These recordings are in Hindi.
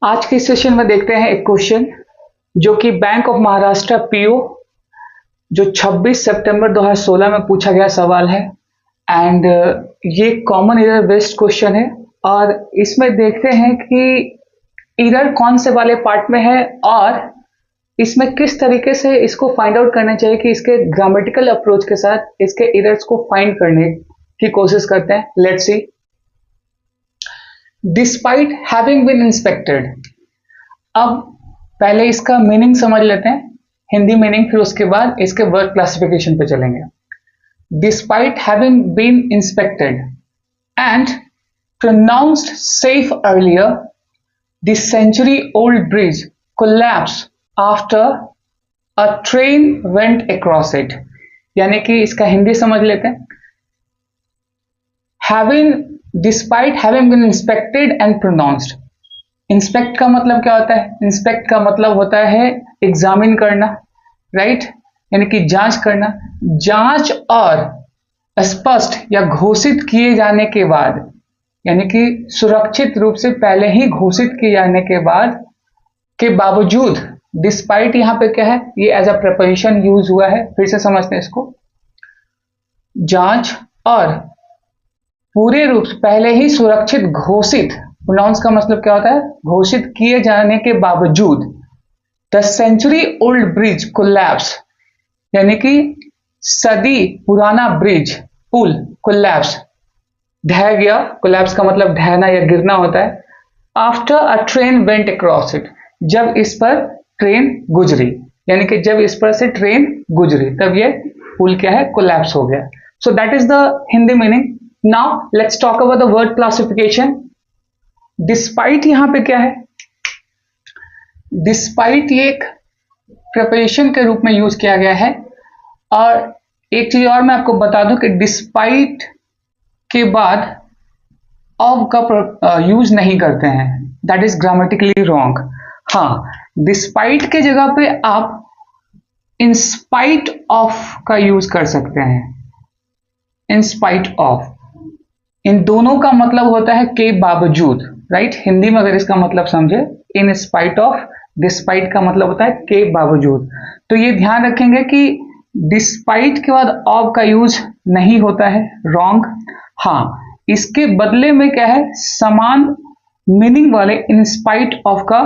आज के सेशन में देखते हैं एक क्वेश्चन जो कि बैंक ऑफ महाराष्ट्र पीओ जो 26 सितंबर 2016 में पूछा गया सवाल है। एंड ये कॉमन एरर बेस्ड क्वेश्चन है और इसमें देखते हैं कि एरर कौन से वाले पार्ट में है और इसमें किस तरीके से इसको फाइंड आउट करना चाहिए कि इसके ग्रामेटिकल अप्रोच के साथ इसके एरर्स को फाइंड करने की कोशिश करते हैं। Let's see. Despite having been inspected, अब पहले इसका मीनिंग समझ लेते हैं, हिंदी मीनिंग, फिर उसके बाद इसके वर्ड क्लासिफिकेशन पे चलेंगे। Despite having been inspected and pronounced safe earlier, the century-old bridge collapsed after a train went across it। यानी कि इसका हिंदी समझ लेते हैं। Having Despite having been inspected and pronounced, inspect का मतलब क्या होता है? इंस्पेक्ट का मतलब होता है एग्जामिन करना, राइट, यानी कि जांच करना। जांच और स्पष्ट या घोषित किए जाने के बाद, यानी कि सुरक्षित रूप से पहले ही घोषित किए जाने के बाद के बावजूद, डिस्पाइट यहां पे क्या है? ये एज अ प्रीपोजिशन यूज हुआ है। फिर से समझते हैं इसको। जांच और पूरे रूप से पहले ही सुरक्षित घोषित, प्रोनाउंस का मतलब क्या होता है? घोषित किए जाने के बावजूद, the century old bridge collapse, यानी कि सदी पुराना ब्रिज, पुल, कोलैप्स, ढह गया। कोलैप्स का मतलब ढहना या गिरना होता है। After a train went across it, जब इस पर ट्रेन गुजरी, यानी कि जब इस पर से ट्रेन गुजरी तब ये पुल क्या है? कोलैप्स हो गया। So that is the Hindi meaning. Now let's talk about the word classification. Despite यहां पे क्या है? डिस्पाइट ये एक प्रिपरेशन के रूप में यूज किया गया है। और एक चीज और मैं आपको बता दूं कि डिस्पाइट के बाद ऑफ का यूज नहीं करते हैं, दैट इज ग्रामेटिकली रॉन्ग। हाँ, डिस्पाइट के जगह पे आप इंस्पाइट ऑफ का यूज कर सकते हैं। इंस्पाइट ऑफ, इन दोनों का मतलब होता है के बावजूद, राइट। हिंदी में अगर इसका मतलब समझे, इन स्पाइट ऑफ, डिस्पाइट का मतलब होता है के बावजूद। तो ये ध्यान रखेंगे कि डिस्पाइट के बाद ऑफ का यूज नहीं होता है, रॉन्ग। हाँ, इसके बदले में क्या है? समान मीनिंग वाले इन स्पाइट ऑफ का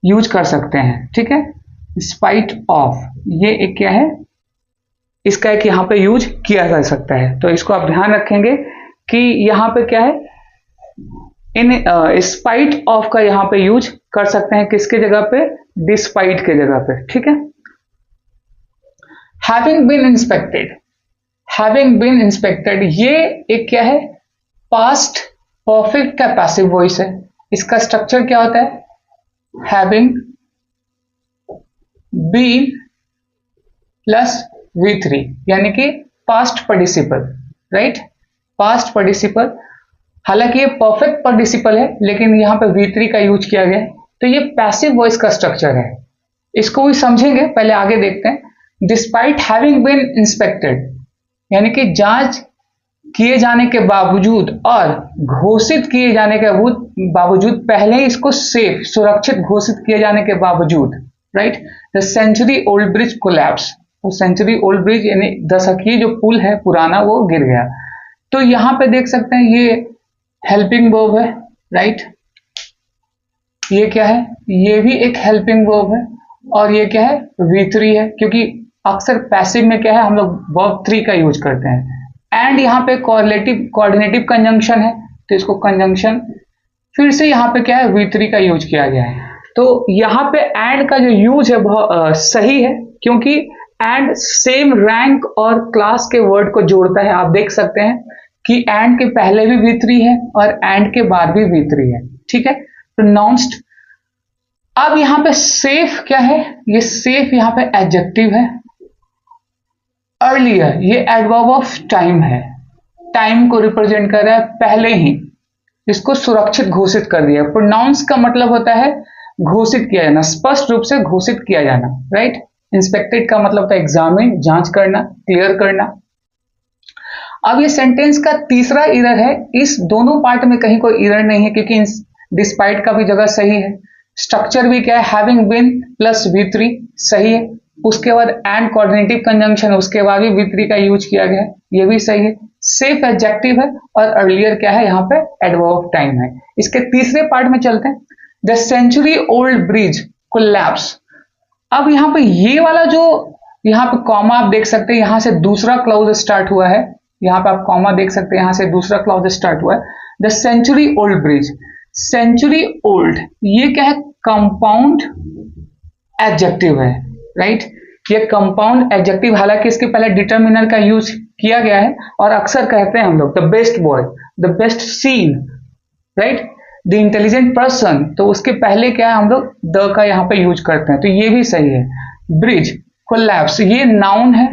यूज कर सकते हैं, ठीक है। स्पाइट ऑफ ये एक क्या है? इसका एक यहां पे यूज किया जा सकता है। तो इसको आप ध्यान रखेंगे कि यहां पे क्या है? इन स्पाइट ऑफ का यहां पे यूज कर सकते हैं, किसके जगह पे? डिस्पाइट के जगह पे, ठीक है। Having been inspected, having been inspected ये एक क्या है? पास्ट परफेक्ट का पैसिव वॉइस है। इसका स्ट्रक्चर क्या होता है? हैविंग बीन प्लस V3, यानी कि past participle, right, past participle. हालांकि ये परफेक्ट पार्टिसिपल है लेकिन यहां पे V3 का यूज किया गया है। तो ये पैसिव वॉइस का स्ट्रक्चर है। इसको भी समझेंगे, पहले आगे देखते हैं। डिस्पाइट हैविंग बीन इंस्पेक्टेड, यानी कि जांच किए जाने के बावजूद और घोषित किए जाने के बावजूद, पहले ही इसको सेफ, सुरक्षित घोषित किए जाने के बावजूद, right, the century old bridge collapse, वो सेंचुरी ओल्ड ब्रिज यानी दशकीय जो पुल है पुराना, वो गिर गया। तो यहां पे देख सकते हैं ये हेल्पिंग वर्ब है, राइट। ये क्या है? ये भी एक हेल्पिंग वर्ब है। और ये क्या है? V3 है, क्योंकि अक्सर पैसिव में क्या है? हम लोग वर्ब 3 का यूज करते हैं। एंड यहाँ पे कोऑर्डिनेटिव कंजंक्शन है, तो इसको कंजंक्शन, फिर से यहाँ पे क्या है? V3 का यूज किया गया है। तो यहाँ पे एंड का जो यूज है बहुत सही है, क्योंकि एंड सेम रैंक और क्लास के वर्ड को जोड़ता है। आप देख सकते हैं कि एंड के पहले भी V3 है और एंड के बाद भी V3 है, ठीक है। प्रोनाउंस्ड। अब यहां पे सेफ क्या है? ये सेफ यहां पे एडजेक्टिव है। अर्लियर ये एडवर्ब ऑफ टाइम है, टाइम को रिप्रेजेंट कर रहा है, पहले ही इसको सुरक्षित घोषित कर दिया। प्रोनाउंस का मतलब होता है घोषित किया जाना, स्पष्ट रूप से घोषित किया जाना, राइट। इंस्पेक्टेड का मतलब होता है एग्जामिन, जांच करना, क्लियर करना। अब ये सेंटेंस का तीसरा एरर है। इस दोनों पार्ट में कहीं कोई एरर नहीं है, क्योंकि डिस्पाइट का भी जगह सही है, स्ट्रक्चर भी क्या है, हैविंग बीन प्लस V3 सही है, उसके बाद एंड कोऑर्डिनेटिव कंजंक्शन, उसके बाद भी V3 का यूज किया गया है, ये भी सही है, सेफ एडजेक्टिव है, और अर्लियर क्या है, यहाँ पे एडवर्ब ऑफ टाइम है। इसके तीसरे पार्ट में चलते हैं, the century old bridge collapse. अब यहाँ पे ये वाला जो यहाँ पे कॉमा आप देख सकते हैं, यहां से दूसरा क्लाउज स्टार्ट हुआ है, यहाँ पे आप कॉमा देख सकते हैं, यहां से दूसरा क्लाउज स्टार्ट हुआ है, the century old bridge. Century old ये क्या है, कंपाउंड एडजेक्टिव है, राइट, ये कंपाउंड एडजेक्टिव, हालांकि इसके पहले डिटर्मिनर का यूज किया गया है, और अक्सर कहते हैं हम लोग the best boy, the best scene, right, the intelligent person, तो उसके पहले क्या है, हम लोग द का यहाँ पे यूज करते हैं, तो ये भी सही है। ब्रिज कोलैप्स ये नाउन है,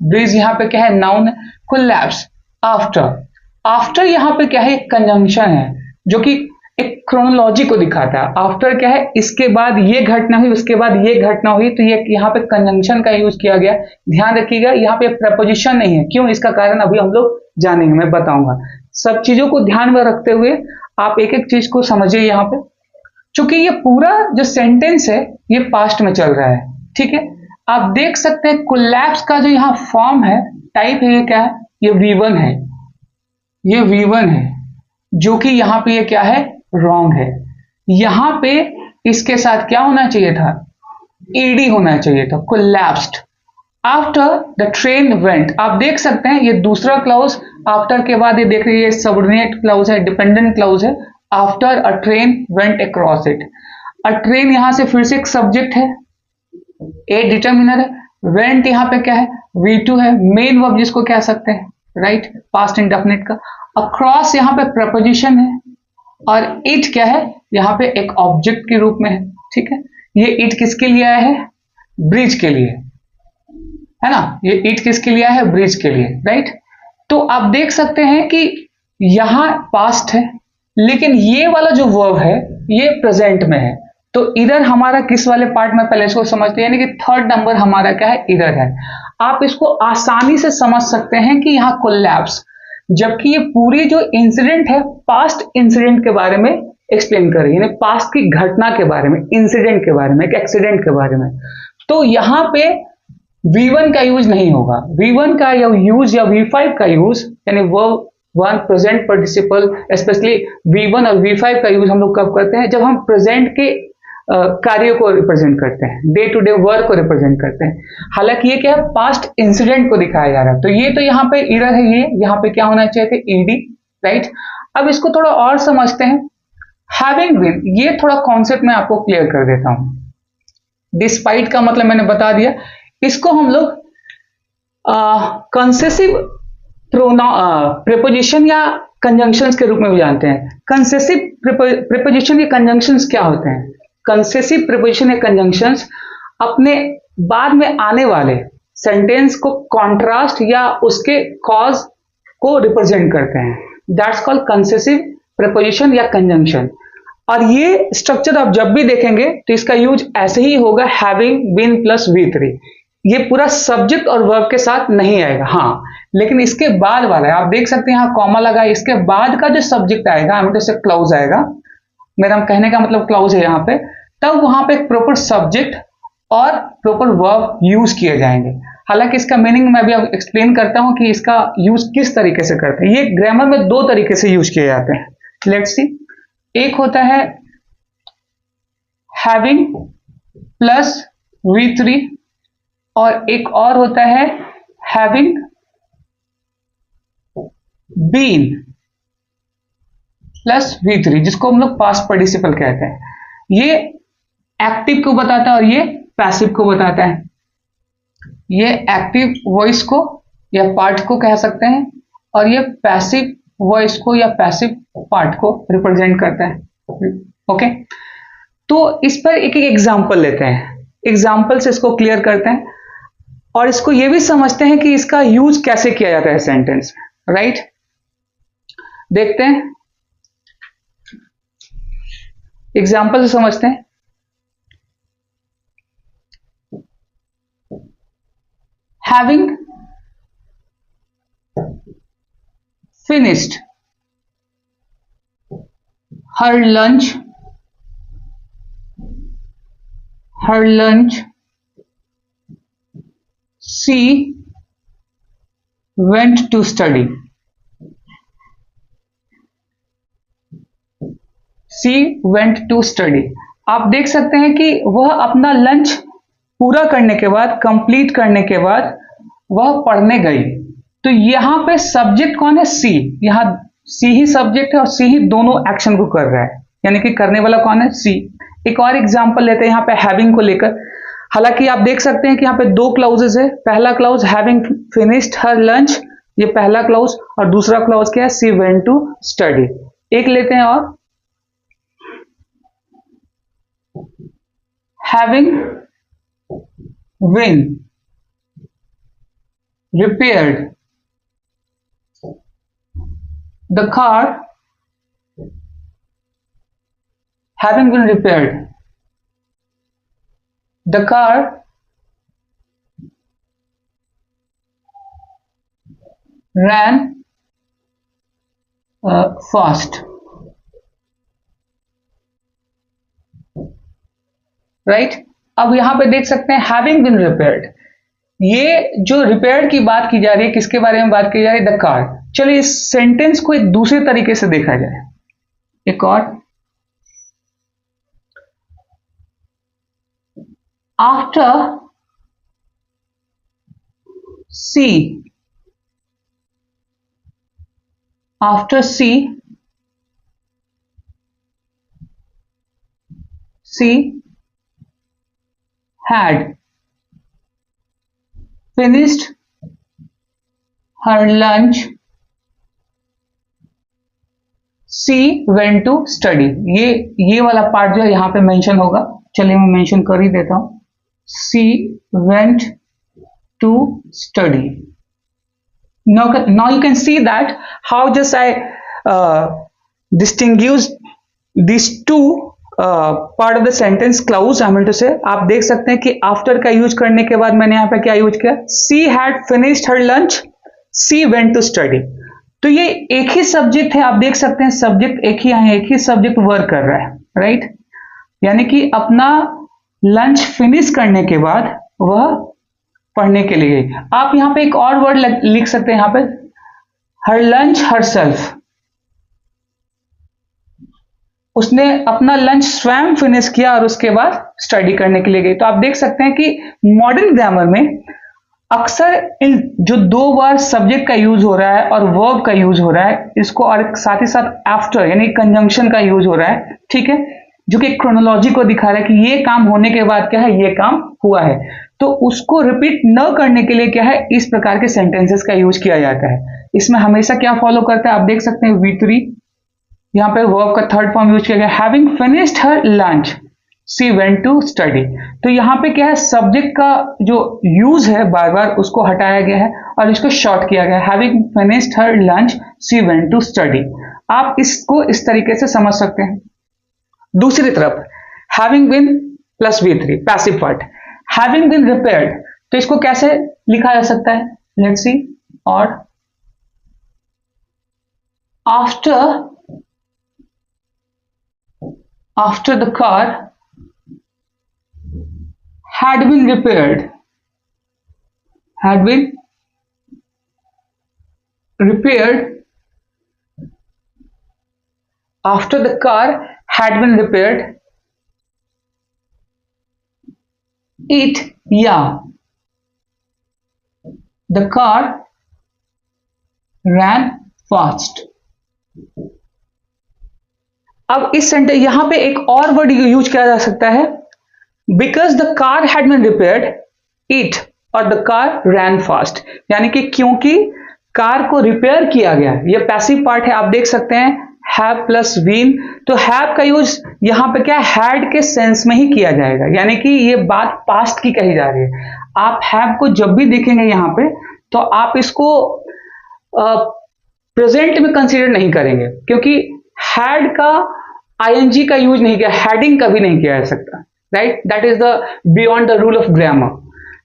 ब्रिज यहाँ पे क्या है, नाउन है, कोलैप्स आफ्टर, आफ्टर यहाँ पे क्या है, कंजंक्शन है जो कि एक क्रोनोलॉजी को दिखाता है। आफ्टर क्या है, इसके बाद ये घटना हुई, उसके बाद ये घटना हुई, तो ये यहाँ पे कंजंक्शन का यूज किया गया। ध्यान रखिएगा यहाँ पे प्रपोजिशन नहीं है, क्यों, इसका कारण अभी हम लोग जानेंगे, मैं बताऊंगा। सब चीजों को ध्यान में रखते हुए आप एक एक चीज को समझिए यहाँ पे, क्योंकि ये पूरा जो सेंटेंस है ये पास्ट में चल रहा है, ठीक है। आप देख सकते हैं कोलैप्स का जो यहाँ फॉर्म है, टाइप है, ये क्या है, ये V1 है, ये V1 है, जो कि यहाँ पे ये क्या है, रॉन्ग है। यहाँ पे इसके साथ क्या होना चाहिए था, ed होना चाहिए था, collapsed after the train went. आप देख सकते हैं ये दूसरा क्लाउज, आफ्टर के बाद ये देख रही है सबऑर्डिनेट क्लाउज है, डिपेंडेंट क्लाउज है, after a train went across it. A train यहां से फिर से एक सब्जेक्ट है, ए डिटर्मिनर है, वेंट यहाँ पे क्या है, V2 है, मेन वर्ब जिसको कह सकते हैं, राइट, पास्ट इंडेफिनिट का। अक्रॉस यहाँ पे प्रपोजिशन है, और इट क्या है, यहाँ पे एक ऑब्जेक्ट के रूप में है, ठीक है। ये इट किसके लिए आया है, ब्रिज के लिए, है ना, ये इट किसके लिए आया है, ब्रिज के लिए, राइट। तो आप देख सकते हैं कि यहां पास्ट है, लेकिन ये वाला जो वर्ब है ये प्रेजेंट में है, तो इधर हमारा किस वाले पार्ट में, पहले इसको समझते हैं, यानी कि थर्ड नंबर हमारा क्या है, इधर है। आप इसको आसानी से समझ सकते हैं कि यहाँ कोलैप्स, जबकि ये पूरी जो इंसिडेंट है पास्ट इंसिडेंट के बारे में एक्सप्लेन कर रही है, यानी पास्ट की घटना के बारे में, इंसिडेंट के बारे में, एक एक्सीडेंट के बारे में। तो यहाँ पे V1 का यूज नहीं होगा, V1 का या यूज या V5 का यूज, यानी verb one present participle, specially V1 और V5 का यूज हम लोग कब करते हैं, जब हम प्रेजेंट के कार्य को रिप्रेजेंट करते हैं, डे टू डे वर्क को रिप्रेजेंट करते हैं। हालांकि ये क्या है, पास्ट इंसिडेंट को दिखाया जा रहा है, तो ये तो यहाँ पे इरर है, ये यहाँ पे क्या होना चाहिए थे, ed, राइट। अब इसको थोड़ा और समझते हैं, हैविंग बीन, ये थोड़ा कॉन्सेप्ट में आपको क्लियर कर देता हूं। डिस्पाइट का मतलब मैंने बता दिया, इसको हम लोग कंसेसिव प्रीपोजिशन या कंजंक्शंस के रूप में भी जानते हैं। कंसेसिव प्रीपोजिशन या कंजंक्शंस क्या होते हैं, कंसेसिव प्रीपोजिशन या कंजंक्शंस अपने बाद में आने वाले सेंटेंस को कॉन्ट्रास्ट या उसके कॉज को रिप्रेजेंट करते हैं, दैट्स कॉल्ड कंसेसिव प्रीपोजिशन या कंजंक्शन। और ये स्ट्रक्चर आप जब भी देखेंगे तो इसका यूज ऐसे ही होगा, हैविंग बीन प्लस V3, ये पूरा सब्जेक्ट और वर्ब के साथ नहीं आएगा, हाँ, लेकिन इसके बाद वाला है, आप देख सकते हैं यहाँ कॉमा लगा है, इसके बाद का जो सब्जेक्ट आएगा, हमें से क्लाउज आएगा, मेरा कहने का मतलब क्लाउज है यहाँ पे, तब वहां पे प्रॉपर सब्जेक्ट और प्रॉपर वर्ब यूज किए जाएंगे। हालांकि इसका मीनिंग मैं अभी एक्सप्लेन करता हूं कि इसका यूज किस तरीके से करते हैं। ये ग्रामर में दो तरीके से यूज किए जाते हैं, लेट्स सी। एक होता है हैविंग प्लस V3, और एक और होता है हैविंग बीन प्लस V3, जिसको हम लोग पास्ट पार्टिसिपल कहते हैं। ये एक्टिव को बताता है और ये पैसिव को बताता है। ये एक्टिव वॉइस को या पार्ट को कह सकते हैं, और ये पैसिव वॉइस को या पैसिव पार्ट को रिप्रेजेंट करता है, ओके। तो इस पर एक एक एग्जांपल लेते हैं, एग्जांपल से इसको क्लियर करते हैं, और इसको ये भी समझते हैं कि इसका यूज कैसे किया जाता है सेंटेंस में, राइट। देखते हैं, एग्जांपल से समझते हैं। Having finished her lunch, she went to study. She went to study. आप देख सकते हैं कि वह अपना लंच पूरा करने के बाद, कंप्लीट करने के बाद वह पढ़ने गई। तो यहां पे सब्जेक्ट कौन है? सी। यहां सी ही सब्जेक्ट है और सी ही दोनों एक्शन को कर रहा है, यानी कि करने वाला कौन है? सी। एक और एग्जांपल लेते हैं यहां पे हैविंग को लेकर। हालांकि आप देख सकते हैं कि यहां पे दो क्लाउजेस है। पहला clause having finished her lunch, ये पहला क्लाउज, और दूसरा क्लाउज क्या है? She went to study. एक लेते हैं और, having been repaired the car, having been repaired the car ran fast, right. अब यहां पे देख सकते हैं हैविंग बीन रिपेयर्ड, ये जो रिपेयर की बात की जा रही है, किसके बारे में बात की जा रही है? The car. चलिए इस सेंटेंस को एक दूसरे तरीके से देखा जाए, एक और। After she had finished her lunch, she went to study। ये वाला पार्ट जो है यहां पे मेंशन होगा, चलिए मैं मेंशन कर ही देता हूं। she went to study। now you can see that how just I distinguish these two part of the sentence clause. I mean to say, आप देख सकते हैं कि आफ्टर का यूज करने के बाद मैंने यहां पे क्या यूज किया? She had finished her lunch, she went to study. तो ये एक ही सब्जेक्ट है, आप देख सकते हैं सब्जेक्ट एक ही है, एक ही सब्जेक्ट वर्क कर रहा है, राइट। यानी कि अपना लंच फिनिश करने के बाद वह पढ़ने के लिए गई। आप यहां पे एक और वर्ड लिख सकते हैं यहां पे, हर लंच हर सेल्फ। उसने अपना लंच स्वयं फिनिश किया और उसके बाद स्टडी करने के लिए गई। तो आप देख सकते हैं कि मॉडर्न ग्रामर में अक्सर इन जो दो बार सब्जेक्ट का यूज हो रहा है और वर्ब का यूज हो रहा है, इसको और साथ ही साथ आफ्टर यानी कंजंक्शन का यूज हो रहा है, ठीक है, जो कि क्रोनोलॉजी को दिखा रहा है कि ये काम होने के बाद क्या है, ये काम हुआ है। तो उसको रिपीट न करने के लिए क्या है, इस प्रकार के सेंटेंसेस का यूज किया जाता है। इसमें हमेशा क्या फॉलो करता है, आप देख सकते हैं V3, यहां पे वर्ब का थर्ड फॉर्म यूज किया गया, having finished her lunch she went to study. तो यहां पे क्या है, सब्जेक्ट का जो यूज है बार बार उसको हटाया गया है और इसको शॉर्ट किया गया है, having finished her lunch she went to study. आप इसको इस तरीके से समझ सकते हैं। दूसरी तरफ having been plus V3 passive part, having been repaired, तो इसको कैसे लिखा जा सकता है, लेट्स सी। और after the car had been repaired, after the car had been repaired, the car ran fast। अब इस सेंटेंस यहां पे एक और वर्ड यूज किया जा सकता है, because the car had been repaired it और द कार रैन फास्ट, यानी कि क्योंकि कार को रिपेयर किया गया, ये पैसिव पार्ट है, आप देख सकते हैं हैव प्लस बीन। तो हैव का यूज यहां पे क्या हैड के सेंस में ही किया जाएगा, यानी कि ये बात पास्ट की कही जा रही है। आप हैव को जब भी देखेंगे यहां पे तो आप इसको प्रेजेंट में कंसीडर नहीं करेंगे, क्योंकि हैड का आईएनजी का यूज नहीं किया, हैडिंग कभी नहीं किया जा सकता, right. That is the beyond the rule of grammar.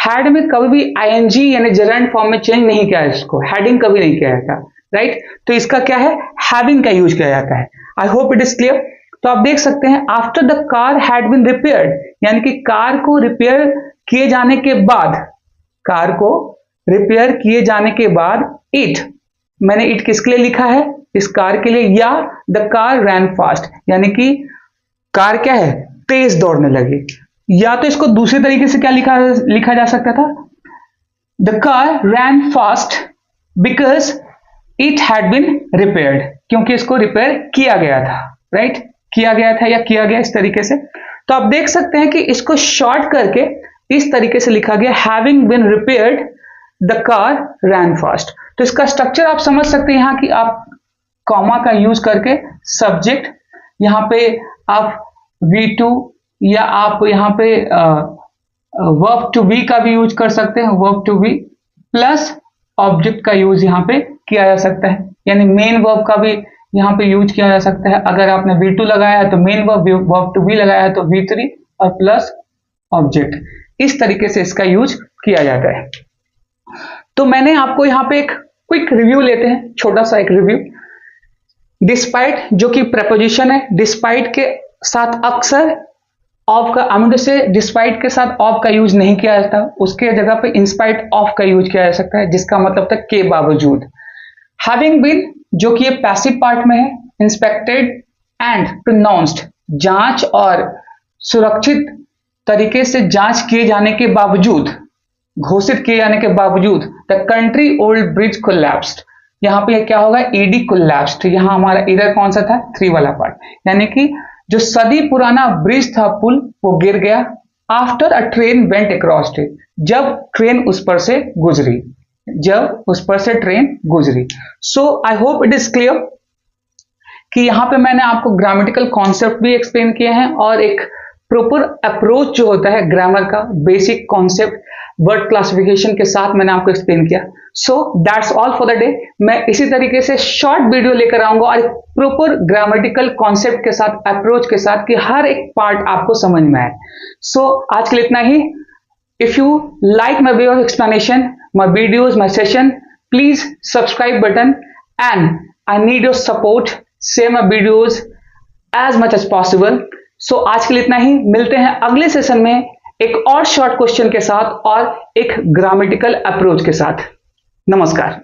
Had में कभी भी आईएनजी यानी जेरेंट फॉर्म में चेंज नहीं किया, इसको हैडिंग कभी नहीं किया जाता, राइट। तो इसका क्या है, हैविंग का यूज किया जाता है। I hope it is clear. तो आप देख सकते हैं after the car had been repaired, यानी कि कार को रिपेयर किए जाने के बाद, कार को रिपेयर किए जाने के बाद इट, मैंने इट किसके लिए लिखा है, इस कार के लिए, या द कार रैन फास्ट, यानी कि कार क्या है, तेज दौड़ने लगी। या तो इसको दूसरे तरीके से क्या लिखा जा सकता था, the car ran fast because it had been repaired, क्योंकि इसको रिपेयर किया गया था, राइट, किया गया था या किया गया, इस तरीके से। तो आप देख सकते हैं कि इसको शॉर्ट करके इस तरीके से लिखा गया, having been repaired the car ran fast. तो इसका स्ट्रक्चर आप समझ सकते हैं यहाँ कि आप कॉमा का यूज करके सब्जेक्ट, यहाँ पे आप V2 या आप यहाँ पे वर्ब टू बी का भी यूज कर सकते हैं, verb to be plus object का यूज यहाँ पे किया जा सकता है, यानी मेन वर्ब का भी यहाँ पे यूज किया जा सकता है। अगर आपने V2 लगाया है तो main verb, verb to be लगाया है तो V3 और प्लस ऑब्जेक्ट, इस तरीके से इसका यूज किया जाता है। तो मैंने आपको यहाँ पे एक क्विक रिव्यू लेते हैं, छोटा सा एक रिव्यू। डिस्पाइट जो कि प्रपोजिशन है, डिस्पाइट के साथ अक्सर ऑफ का, हम जैसे डिस्पाइट के साथ ऑफ का यूज नहीं किया जाता, उसके जगह पे इंस्पाइट ऑफ का यूज किया जा सकता है, जिसका मतलब था के बावजूद। हैविंग बीन जो कि ये पैसिव पार्ट में है, इंस्पेक्टेड एंड प्रोनाउंस्ड, जांच और सुरक्षित तरीके से जांच किए जाने के बावजूद, घोषित किए जाने के बावजूद, the country old bridge collapsed, यहाँ पे क्या होगा, ईडी कोलैप्स्ड, यहाँ हमारा एरर कौन सा था, 3 वाला पार्ट, यानी कि जो सदी पुराना ब्रिज था, पुल, वो गिर गया। After a train went across it, जब ट्रेन उस पर से गुजरी, जब उस पर से ट्रेन गुजरी। So I hope it is clear कि यहाँ पे मैंने आपको ग्रामेटिकल कॉन्सेप्ट भी एक्सप्लेन किया है और एक प्रॉपर अप्रोच जो होता है ग्रामर का, बेसिक कॉन्सेप्ट वर्ड क्लासिफिकेशन के साथ मैंने आपको एक्सप्लेन किया। So that's all for the day. मैं इसी तरीके से शॉर्ट वीडियो लेकर आऊंगा और प्रॉपर ग्रामेटिकल कॉन्सेप्ट के साथ, अप्रोच के साथ, कि हर एक पार्ट आपको समझ में आए। सो आज के लिए इतना ही। If you like my way of explanation, my videos, my session, please subscribe button and I need your support, share my videos as much as possible. So आज के लिए इतना ही, मिलते हैं अगले सेशन में एक और शॉर्ट क्वेश्चन के साथ और एक ग्रामेटिकल अप्रोच के साथ। नमस्कार।